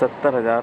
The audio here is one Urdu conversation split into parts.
70,000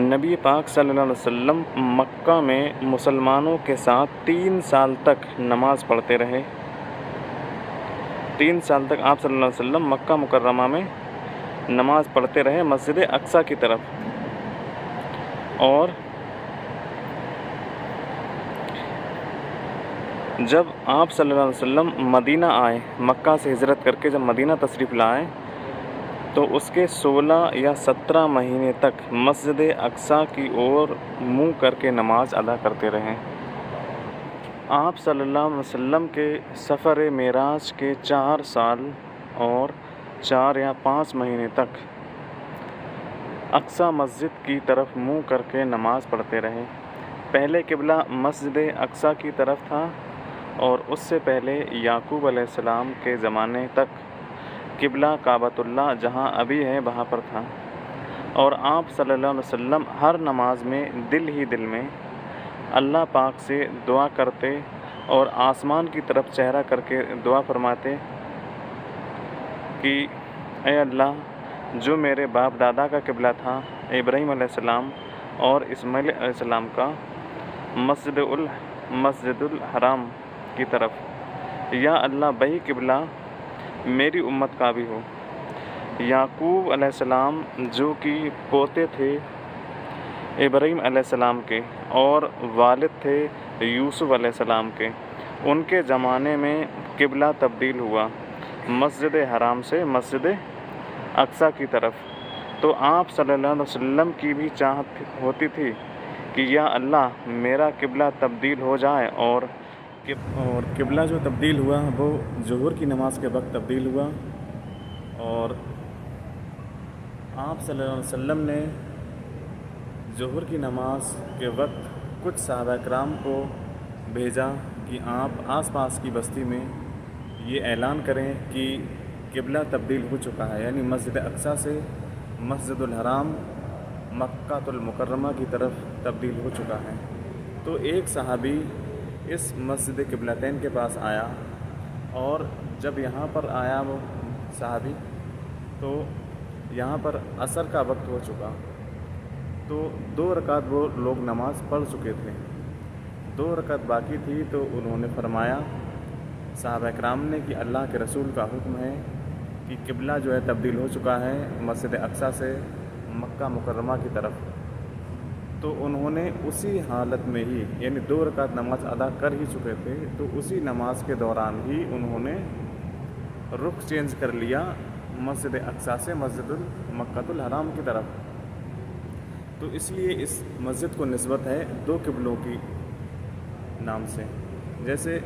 نبی پاک صلی اللہ علیہ وسلم مکہ میں مسلمانوں کے ساتھ 3 سال تک نماز پڑھتے رہے۔ 3 سال تک آپ صلی اللہ علیہ وسلم مکہ مکرمہ میں نماز پڑھتے رہے مسجد اقصیٰ کی طرف۔ اور جب آپ صلی اللہ علیہ وسلم مدینہ آئے، مکہ سے ہجرت کر کے جب مدینہ تشریف لائے، تو اس کے 16 یا 17 مہینے تک مسجد اقصیٰ کی اور منہ کر کے نماز ادا کرتے رہے۔ آپ صلی اللہ علیہ وسلم کے سفر معراج کے 4 سال اور 4 یا 5 مہینے تک اقصیٰ مسجد کی طرف منہ کر کے نماز پڑھتے رہے۔ پہلے قبلہ مسجد اقصیٰ کی طرف تھا، اور اس سے پہلے یعقوب علیہ السلام کے زمانے تک قبلہ کعبۃ اللہ جہاں ابھی ہے وہاں پر تھا۔ اور آپ صلی اللہ علیہ وسلم ہر نماز میں دل ہی دل میں اللہ پاک سے دعا کرتے اور آسمان کی طرف چہرہ کر کے دعا فرماتے کہ اے اللہ، جو میرے باپ دادا کا قبلہ تھا ابراہیم علیہ السلام اور اسماعیل علیہ السلام کا مسجد الحرام کی طرف، یا اللہ وہی قبلہ میری امت کا بھی ہو۔ یعقوب علیہ السلام جو کہ پوتے تھے ابراہیم علیہ السلام کے اور والد تھے یوسف علیہ السلام کے، ان کے زمانے میں قبلہ تبدیل ہوا مسجد حرام سے مسجد اقصیٰ کی طرف۔ تو آپ صلی اللہ علیہ وسلم کی بھی چاہت ہوتی تھی کہ یا اللہ میرا قبلہ تبدیل ہو جائے، اور قبلہ جو تبدیل ہوا وہ ظہر کی نماز کے وقت تبدیل ہوا، اور آپ صلی اللہ علیہ وسلم نے ظہر کی نماز کے وقت کچھ صحابہ کرام کو بھیجا کہ آپ آس پاس کی بستی میں یہ اعلان کریں کہ قبلہ تبدیل ہو چکا ہے، یعنی مسجد اقصیٰ سے مسجد الحرام مکہ المکرمہ کی طرف تبدیل ہو چکا ہے۔ تو ایک صحابی اس مسجد قبلتین کے پاس آیا، اور جب یہاں پر آیا وہ صحابی تو یہاں پر عصر کا وقت ہو چکا، تو 2 رکعت وہ لوگ نماز پڑھ چکے تھے، 2 رکعت باقی تھی۔ تو انہوں نے فرمایا صحابہ کرام نے کہ اللہ کے رسول کا حکم ہے کہ قبلہ جو ہے تبدیل ہو چکا ہے مسجد اقصیٰ سے مکہ مکرمہ کی طرف۔ تو انہوں نے اسی حالت میں ہی، یعنی 2 رکعت نماز ادا کر ہی چکے تھے، تو اسی نماز کے دوران ہی انہوں نے رخ چینج کر لیا مسجد اقصیٰ سے مسجد مکہ الحرام کی طرف۔ تو اس لیے اس مسجد کو نسبت ہے 2 قبلوں کی نام سے۔ جیسے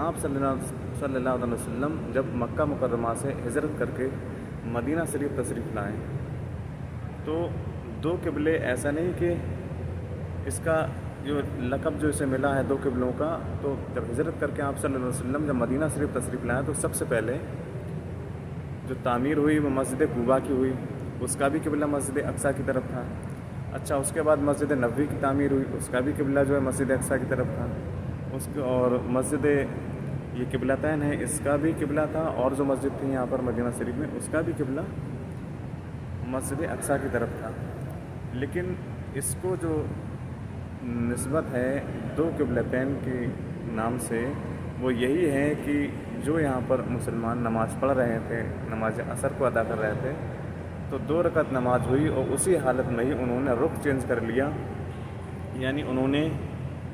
آپ صلی اللہ علیہ وسلم جب مکہ مکرمہ سے ہجرت کر کے مدینہ شریف تشریف لائے، تو 2 قبلے، ایسا نہیں کہ اس کا جو لقب جو اسے ملا ہے 2 قبلوں کا، تو جب ہجرت کر کے آپ صلی اللہ علیہ وسلم جب مدینہ شریف تشریف لائے تو سب سے پہلے جو تعمیر ہوئی وہ مسجد قباء کی ہوئی، اس کا بھی قبلہ مسجد اقصیٰ کی طرف تھا۔ اچھا، اس کے بعد مسجد نبوی کی تعمیر ہوئی، اس کا بھی قبلہ جو ہے مسجد اقصیٰ کی طرف تھا، اور مسجد یہ قبلتین ہے اس کا بھی قبلہ تھا، اور جو مسجد تھی یہاں پر مدینہ شریف میں اس کا بھی قبلہ مسجد اقصیٰ کی طرف تھا۔ لیکن اس کو جو نسبت ہے 2 قبلتین کے نام سے، وہ یہی ہے کہ جو یہاں پر مسلمان نماز پڑھ رہے تھے، نماز عصر کو ادا کر رہے تھے، تو 2 رکعت نماز ہوئی اور اسی حالت میں ہی انہوں نے رخ چینج کر لیا، یعنی انہوں نے،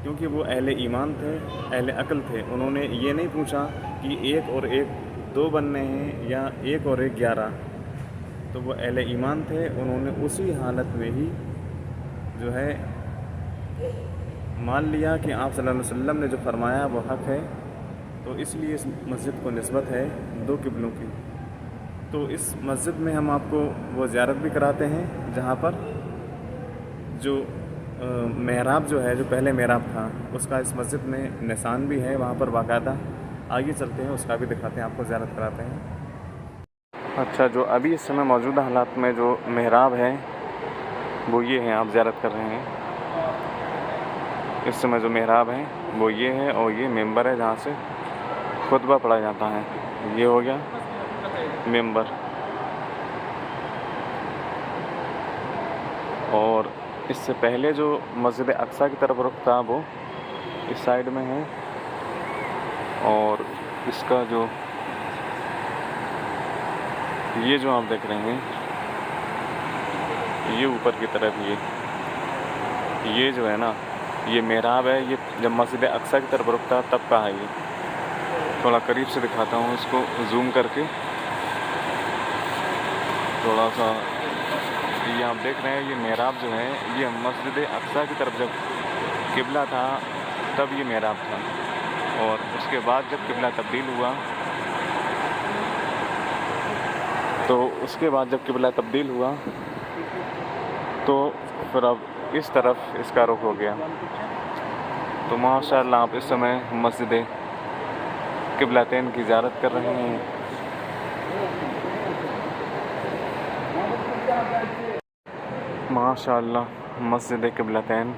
کیونکہ وہ اہل ایمان تھے، اہل عقل تھے، انہوں نے یہ نہیں پوچھا کہ 1 اور 1 2 بننے ہیں یا 1 اور 1 11، تو وہ اہل ایمان تھے، انہوں نے اسی حالت میں ہی جو ہے مان لیا کہ آپ صلی اللہ علیہ وسلم نے جو فرمایا وہ حق ہے، تو اس لیے اس مسجد کو نسبت ہے 2 قبلوں کی۔ تو اس مسجد میں ہم آپ کو وہ زیارت بھی کراتے ہیں جہاں پر جو محراب جو ہے، جو پہلے محراب تھا، اس کا اس مسجد میں نشان بھی ہے وہاں پر باقاعدہ۔ آگے چلتے ہیں، اس کا بھی دکھاتے ہیں، آپ کو زیارت کراتے ہیں۔ اچھا، جو ابھی اس سمے موجودہ حالات میں جو محراب ہے وہ یہ ہیں، آپ زیارت کر رہے ہیں۔ اس سمے جو محراب ہے وہ یہ ہے، اور یہ ممبر ہے جہاں سے خطبہ پڑھا جاتا ہے۔ یہ ہو گیا ممبر، اور اس سے پہلے جو مسجد اقصیٰ کی طرف رخ تھا وہ اس سائیڈ میں ہے، اور اس کا جو یہ جو آپ دیکھ رہے ہیں یہ اوپر کی طرف یہ جو ہے نا یہ محراب ہے، یہ جب مسجد اقصیٰ کی طرف رخ تھا تب کا ہے۔ یہ تھوڑا قریب سے دکھاتا ہوں اس کو زوم کر کے تھوڑا سا۔ یہ آپ دیکھ رہے ہیں یہ محراب جو ہے یہ مسجد اقصیٰ کی طرف جب قبلہ تھا تب یہ محراب تھا، اور اس کے بعد جب قبلہ تبدیل ہوا تو پھر اب اس طرف اس کا رخ ہو گیا۔ تو ماشاءاللہ آپ اس سمے مسجد قبلتین کی زیارت کر رہے ہیں۔ ماشاءاللہ مسجد قبلتین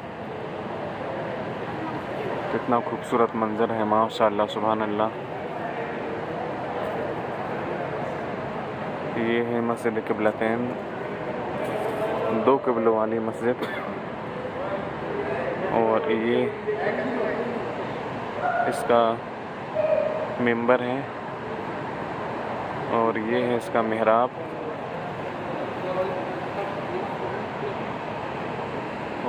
کتنا خوبصورت منظر ہے، ماشاءاللہ سبحان اللہ۔ یہ ہے مسجد قبلتین، دو قبلوں والی مسجد، اور یہ اس کا ممبر ہے، اور یہ ہے اس کا محراب،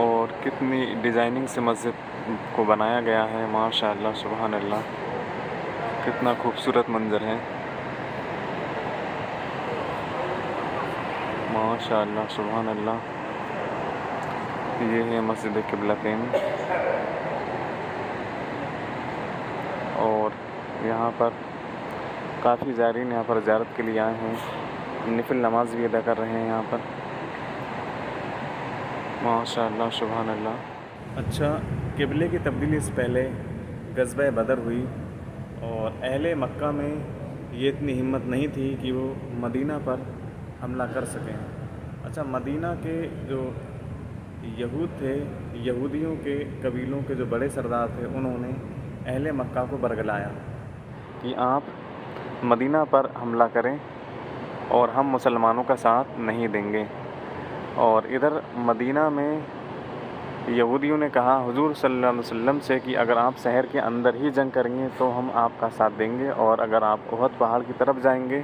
اور کتنی ڈیزائننگ سے مسجد کو بنایا گیا ہے، ماشاءاللہ سبحان اللہ، کتنا خوبصورت منظر ہے، ماشاءاللہ سبحان اللہ۔ یہ ہے مسجد قبلتین، اور یہاں پر کافی زائرین یہاں پر زیارت کے لیے آئے ہیں، نفل نماز بھی ادا کر رہے ہیں یہاں پر، ماشاءاللہ سبحان اللہ۔ اچھا، قبلے کی تبدیلی سے پہلے غزوہ بدر ہوئی، اور اہل مکہ میں یہ اتنی ہمت نہیں تھی کہ وہ مدینہ پر حملہ کر سکیں۔ اچھا، مدینہ کے جو یہود تھے، یہودیوں کے قبیلوں کے جو بڑے سردار تھے، انہوں نے اہل مکہ کو برگلایا کہ آپ مدینہ پر حملہ کریں اور ہم مسلمانوں کا ساتھ نہیں دیں گے۔ اور ادھر مدینہ میں یہودیوں نے کہا حضور صلی اللہ علیہ وسلم سے کہ اگر آپ شہر کے اندر ہی جنگ کریں گے تو ہم آپ کا ساتھ دیں گے، اور اگر آپ احد پہاڑ کی طرف جائیں گے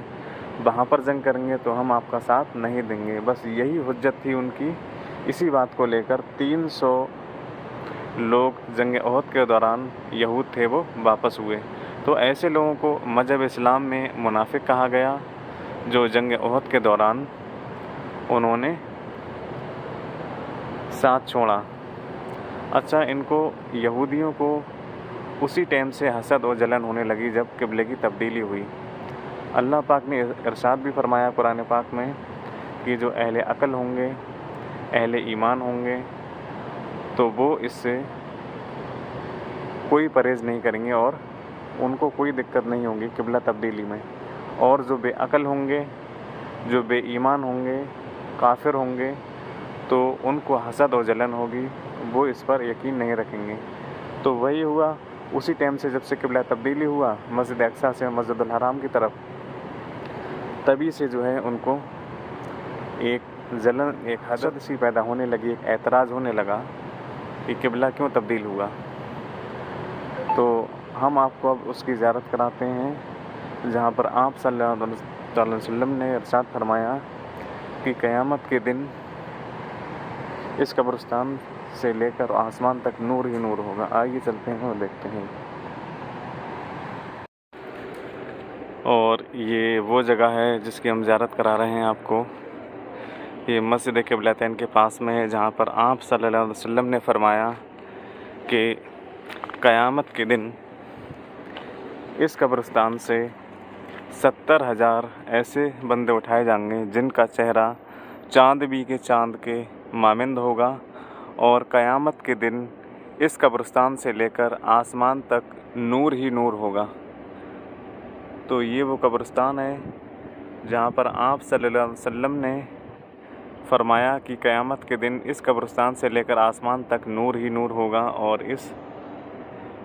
وہاں پر جنگ کریں گے تو ہم آپ کا ساتھ نہیں دیں گے۔ بس یہی حجت تھی ان کی۔ اسی بات کو لے کر 300 لوگ جنگ احد کے دوران یہود تھے وہ واپس ہوئے۔ تو ایسے لوگوں کو مذہب اسلام میں منافق کہا گیا، جو جنگ احد کے دوران انہوں نے ساتھ چھوڑا۔ اچھا، ان کو یہودیوں کو اسی ٹائم سے حسد و جلن ہونے لگی جب قبلے کی تبدیلی ہوئی۔ اللہ پاک نے ارشاد بھی فرمایا قرآن پاک میں کہ جو اہل عقل ہوں گے، اہل ایمان ہوں گے، تو وہ اس سے کوئی پرہیز نہیں کریں گے اور ان کو کوئی دقت نہیں ہوگی قبلہ تبدیلی میں۔ اور جو بے عقل ہوں گے، جو بے ایمان ہوں گے، کافر ہوں گے، تو ان کو حسد و جلن ہوگی، وہ اس پر یقین نہیں رکھیں گے۔ تو وہی ہوا، اسی ٹائم سے جب سے قبلہ تبدیلی ہوا مسجد اقصیٰ سے مسجد الحرام کی طرف، تبھی سے جو ہے ان کو ایک جلن، ایک حسد سی پیدا ہونے لگی، ایک اعتراض ہونے لگا کہ قبلہ کیوں تبدیل ہوا۔ تو ہم آپ کو اب اس کی زیارت کراتے ہیں جہاں پر آپ صلی اللہ علیہ وسلم نے ارشاد فرمایا کہ قیامت کے دن اس قبرستان سے لے کر آسمان تک نور ہی نور ہوگا۔ آئیے چلتے ہیں اور دیکھتے ہیں۔ اور یہ وہ جگہ ہے جس کی ہم زیارت کرا رہے ہیں آپ کو۔ یہ مسجد قبلتین کے پاس میں ہے، جہاں پر آپ صلی اللہ علیہ وسلم نے فرمایا کہ قیامت کے دن اس قبرستان سے 70,000 ایسے بندے اٹھائے جائیں گے جن کا چہرہ چاند بھی کے چاند کے مانند ہوگا، اور قیامت کے دن اس قبرستان سے لے کر آسمان تک نور ہی نور ہوگا۔ تو یہ وہ قبرستان ہے جہاں پر آپ صلی اللہ علیہ وسلم نے فرمایا کہ قیامت کے دن اس قبرستان سے لے کر آسمان تک نور ہی نور ہوگا، اور اس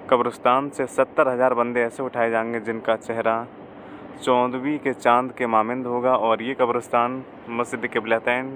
قبرستان سے 70,000 بندے ایسے اٹھائے جائیں گے جن کا چہرہ چوندوی کے چاند کے مانند ہوگا۔ اور یہ قبرستان مسجد قبلتین